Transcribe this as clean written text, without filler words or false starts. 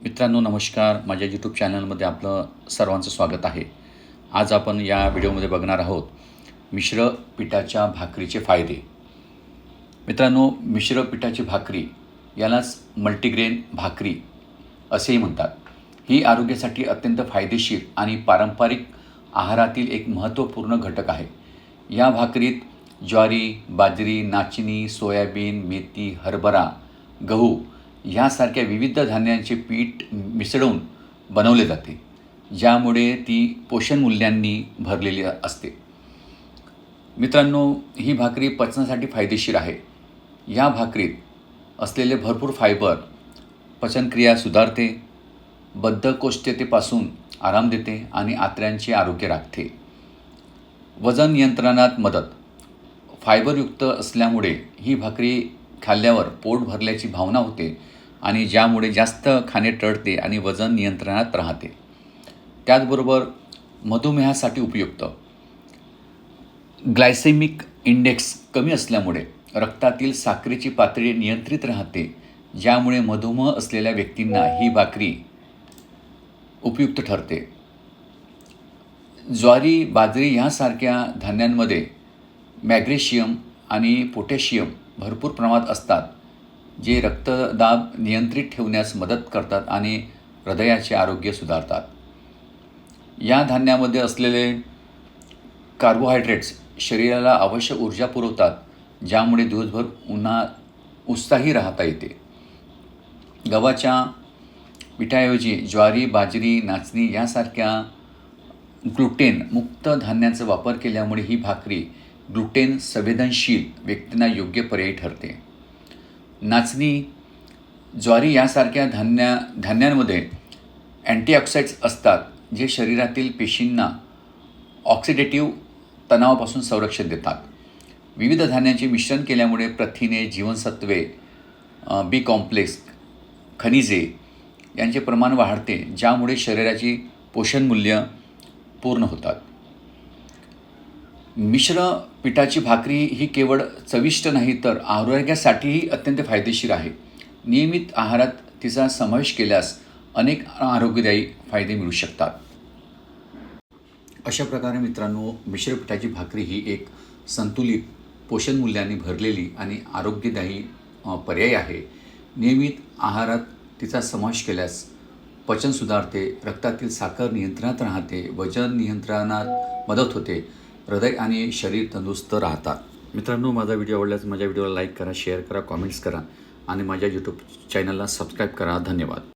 मित्रांनो नमस्कार. माझ्या यूट्यूब चॅनलमध्ये आपलं सर्वांचं स्वागत आहे. आज आपण या व्हिडिओमध्ये बघणार आहोत मिश्र पिठाच्या भाकरीचे फायदे. मित्रांनो, मिश्र पिठाची भाकरी यालाच मल्टीग्रेन भाकरी असेही म्हणतात. ही आरोग्यासाठी अत्यंत फायदेशीर आणि पारंपरिक आहारातील एक महत्त्वपूर्ण घटक आहे. या भाकरीत ज्वारी, बाजरी, नाचणी, सोयाबीन, मेथी, हरभरा, गहू यासारख्या विविध धान्यांचे पीठ मिसळून बनवले जाते, ज्यामुळे ती पोषण मूल्यांनी भरलेली असते. मित्रांनो, ही भाकरी पचनासाठी फायदेशीर आहे. या भाकरीत असलेले भरपूर फायबर पचनक्रिया सुधारते, बद्धकोष्ठतेपासून आराम देते आणि आतड्यांचे आरोग्य राखते. वजन नियंत्रणात मदत. फायबरयुक्त असल्यामुळे ही भाकरी खाल्ल्यावर पोट भरल्याची भावना होते आणि ज्यामुळे जास्त खाणे टळते आणि वजन नियंत्रणात राहते. त्याचबरोबर मधुमेहासाठी उपयुक्त. ग्लायसेमिक इंडेक्स कमी असल्यामुळे रक्तातील साखरेची पातळी नियंत्रित राहते, ज्यामुळे मधुमेह असलेल्या व्यक्तींना ही भाकरी उपयुक्त ठरते. ज्वारी, बाजरी यासारख्या धान्यांमध्ये मॅग्नेशियम आणि पोटॅशियम भरपूर प्रमाणात असतात, जे रक्तदाब नियंत्रित ठेवण्यास मदत करतात आणि हृदयाचे आरोग्य सुधारतात. या धान्यामध्ये असलेले कार्बोहायड्रेट्स शरीराला आवश्यक ऊर्जा पुरवतात, ज्यामुळे दिवसभर उत्साही राहता येते. गव्हाच्या पिठाऐवजी ज्वारी, बाजरी, नाचणी यासारख्या ग्लुटेन मुक्त धान्यांचा वापर केल्यामुळे ही भाकरी ग्लुटेन संवेदनशील व्यक्तींना योग्य पर्याय ठरते. नाचणी, ज्वारी यासारख्या धान्यांमध्ये अँटीऑक्सिडंट्स असतात, जे शरीरातील पेशींना ऑक्सिडेटिव्ह तणावापासून संरक्षण देतात. विविध धान्यांचे मिश्रण केल्यामुळे प्रथिने, जीवनसत्वे, बी कॉम्प्लेक्स, खनिजे यांचे प्रमाण वाढते, ज्यामुळे शरीराची पोषण मूल्य पूर्ण होतात. मिश्र पिठाची भाकरी ही केवळ चविष्ट नाही तर आरोग्यासाठीही अत्यंत फायदेशीर आहे. नियमित आहारात तिचा समावेश केल्यास अनेक आरोग्यदायी फायदे मिळू शकतात. अशा प्रकारे मित्रांनो, मिश्र पिठाची भाकरी ही एक संतुलित, पोषण मूल्यांनी भरलेली आणि आरोग्यदायी पर्याय आहे. नियमित आहारात तिचा समावेश केल्यास पचन सुधारते, रक्तातील साखर नियंत्रणात राहते, वजन नियंत्रणात मदत होते, हृदय आणि शरीर तंदुरुस्त राहतात. मित्रांनो, माझा व्हिडिओ आवडल्यास माझ्या व्हिडिओला लाईक करा, शेअर करा, कॉमेंट्स करा आणि माझ्या यूट्यूब चॅनलला सबस्क्राईब करा. धन्यवाद.